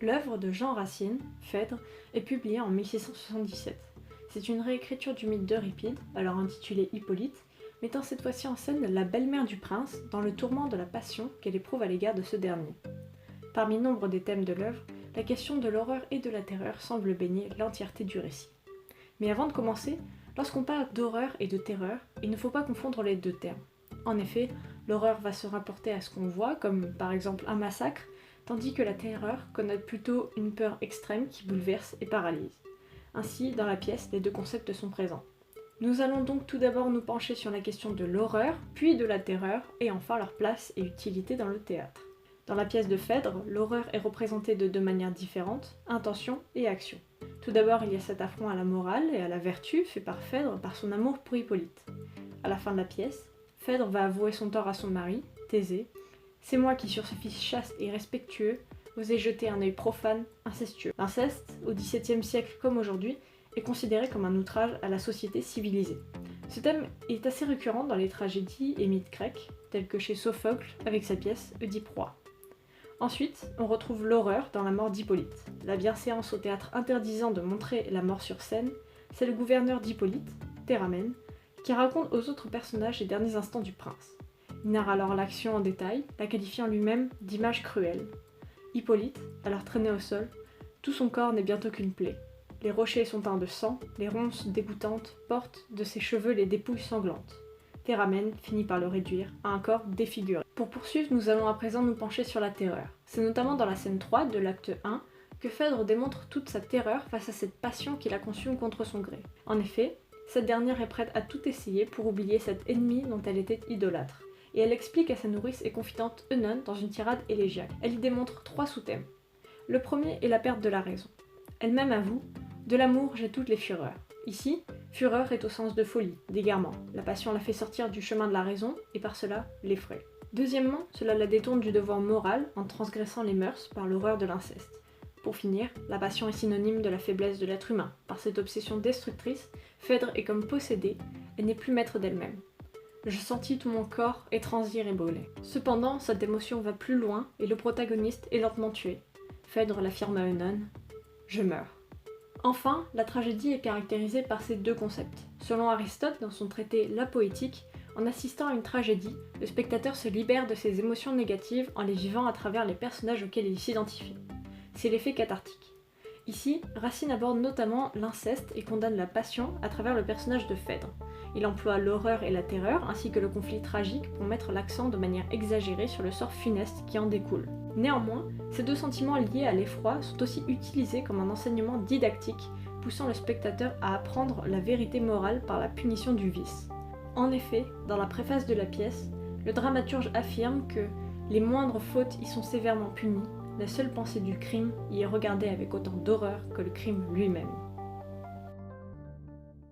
L'œuvre de Jean Racine, Phèdre, est publiée en 1677. C'est une réécriture du mythe d'Euripide, alors intitulé Hippolyte, mettant cette fois-ci en scène la belle-mère du prince dans le tourment de la passion qu'elle éprouve à l'égard de ce dernier. Parmi nombre des thèmes de l'œuvre, la question de l'horreur et de la terreur semble baigner l'entièreté du récit. Mais avant de commencer, lorsqu'on parle d'horreur et de terreur, il ne faut pas confondre les deux termes. En effet, l'horreur va se rapporter à ce qu'on voit, comme par exemple un massacre, tandis que la terreur connote plutôt une peur extrême qui bouleverse et paralyse. Ainsi, dans la pièce, les deux concepts sont présents. Nous allons donc tout d'abord nous pencher sur la question de l'horreur, puis de la terreur, et enfin leur place et utilité dans le théâtre. Dans la pièce de Phèdre, l'horreur est représentée de deux manières différentes, intention et action. Tout d'abord, il y a cet affront à la morale et à la vertu fait par Phèdre par son amour pour Hippolyte. À la fin de la pièce, Phèdre va avouer son tort à son mari, Thésée. C'est moi qui, sur ce fils chaste et respectueux, osais jeter un œil profane, incestueux. L'inceste, au XVIIe siècle comme aujourd'hui, est considéré comme un outrage à la société civilisée. Ce thème est assez récurrent dans les tragédies et mythes grecs, tels que chez Sophocle avec sa pièce Oedipe Roi. Ensuite, on retrouve l'horreur dans la mort d'Hippolyte. La bienséance au théâtre interdisant de montrer la mort sur scène, c'est le gouverneur d'Hippolyte, Théramène, qui raconte aux autres personnages les derniers instants du prince. Il narre alors l'action en détail, la qualifiant lui-même d'image cruelle. Hippolyte, alors traîné au sol, tout son corps n'est bientôt qu'une plaie. Les rochers sont teints de sang, les ronces dégoûtantes portent de ses cheveux les dépouilles sanglantes. Théramène finit par le réduire à un corps défiguré. Pour poursuivre, nous allons à présent nous pencher sur la terreur. C'est notamment dans la scène 3 de l'acte 1 que Phèdre démontre toute sa terreur face à cette passion qui la consume contre son gré. En effet, cette dernière est prête à tout essayer pour oublier cet ennemi dont elle était idolâtre. Et elle explique à sa nourrice et confidente Œnone dans une tirade élégiaque. Elle y démontre 3 sous-thèmes. Le premier est la perte de la raison. Elle-même avoue « De l'amour, j'ai toutes les fureurs ». Ici, fureur est au sens de folie, d'égarement. La passion la fait sortir du chemin de la raison et par cela l'effraie. Deuxièmement, cela la détourne du devoir moral en transgressant les mœurs par l'horreur de l'inceste. Pour finir, la passion est synonyme de la faiblesse de l'être humain. Par cette obsession destructrice, Phèdre est comme possédée, elle n'est plus maître d'elle-même. Je sentis tout mon corps étranger et brûler. Cependant, cette émotion va plus loin et le protagoniste est lentement tué. Phèdre l'affirme à Œnone « Je meurs ». Enfin, la tragédie est caractérisée par ces deux concepts. Selon Aristote, dans son traité La Poétique, en assistant à une tragédie, le spectateur se libère de ses émotions négatives en les vivant à travers les personnages auxquels il s'identifie. C'est l'effet cathartique. Ici, Racine aborde notamment l'inceste et condamne la passion à travers le personnage de Phèdre. Il emploie l'horreur et la terreur, ainsi que le conflit tragique pour mettre l'accent de manière exagérée sur le sort funeste qui en découle. Néanmoins, ces deux sentiments liés à l'effroi sont aussi utilisés comme un enseignement didactique, poussant le spectateur à apprendre la vérité morale par la punition du vice. En effet, dans la préface de la pièce, le dramaturge affirme que les moindres fautes y sont sévèrement punies, la seule pensée du crime y est regardée avec autant d'horreur que le crime lui-même.